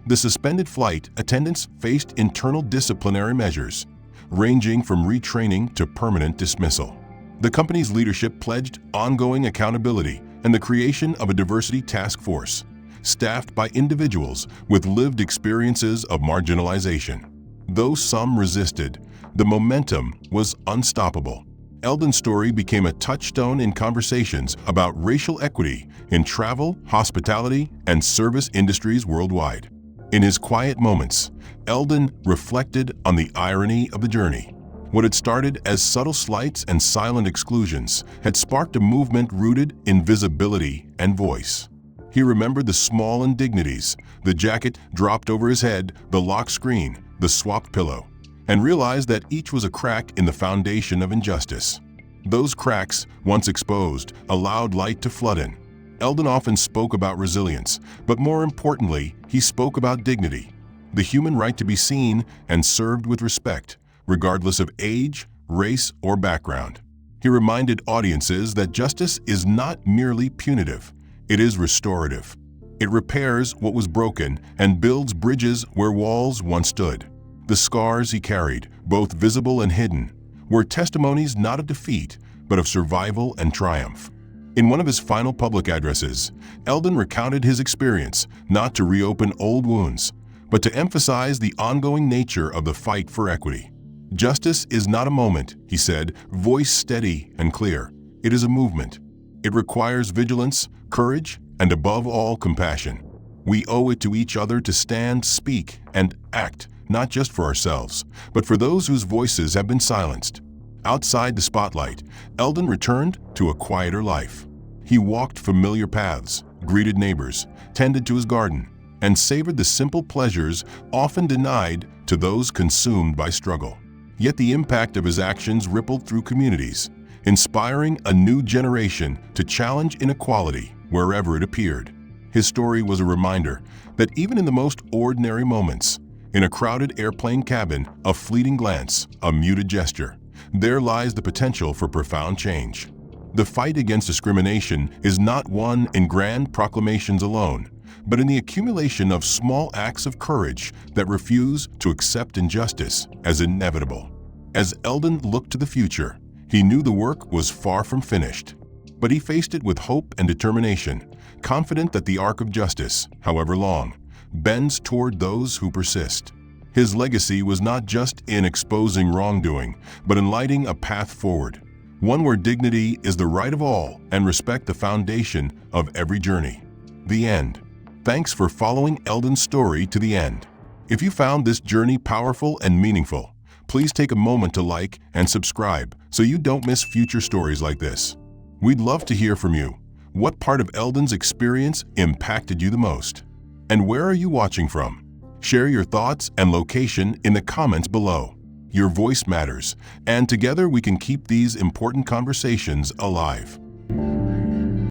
The suspended flight attendants faced internal disciplinary measures, ranging from retraining to permanent dismissal. The company's leadership pledged ongoing accountability and the creation of a diversity task force, staffed by individuals with lived experiences of marginalization. Though some resisted, the momentum was unstoppable. Eldon's story became a touchstone in conversations about racial equity in travel, hospitality, and service industries worldwide. In his quiet moments, Eldon reflected on the irony of the journey. What had started as subtle slights and silent exclusions had sparked a movement rooted in visibility and voice. He remembered the small indignities, the jacket dropped over his head, the locked screen, the swapped pillow, and realized that each was a crack in the foundation of injustice. Those cracks, once exposed, allowed light to flood in. Eldon often spoke about resilience, but more importantly, he spoke about dignity, the human right to be seen and served with respect, regardless of age, race, or background. He reminded audiences that justice is not merely punitive, it is restorative. It repairs what was broken and builds bridges where walls once stood. The scars he carried, both visible and hidden, were testimonies not of defeat, but of survival and triumph. In one of his final public addresses, Eldon recounted his experience not to reopen old wounds, but to emphasize the ongoing nature of the fight for equity. Justice is not a moment, he said, voice steady and clear. It is a movement. It requires vigilance, courage, and above all, compassion. We owe it to each other to stand, speak, and act, not just for ourselves, but for those whose voices have been silenced. Outside the spotlight, Eldon returned to a quieter life. He walked familiar paths, greeted neighbors, tended to his garden, and savored the simple pleasures often denied to those consumed by struggle. Yet the impact of his actions rippled through communities, inspiring a new generation to challenge inequality wherever it appeared. His story was a reminder that even in the most ordinary moments, in a crowded airplane cabin, a fleeting glance, a muted gesture, there lies the potential for profound change. The fight against discrimination is not won in grand proclamations alone, but in the accumulation of small acts of courage that refuse to accept injustice as inevitable. As Eldon looked to the future, he knew the work was far from finished. But he faced it with hope and determination, confident that the arc of justice, however long, bends toward those who persist. His legacy was not just in exposing wrongdoing, but in lighting a path forward, one where dignity is the right of all and respect the foundation of every journey. The end. Thanks for following Eldon's story to the end. If you found this journey powerful and meaningful, please take a moment to like and subscribe so you don't miss future stories like this. We'd love to hear from you. What part of Eldon's experience impacted you the most? And where are you watching from? Share your thoughts and location in the comments below. Your voice matters, and together we can keep these important conversations alive.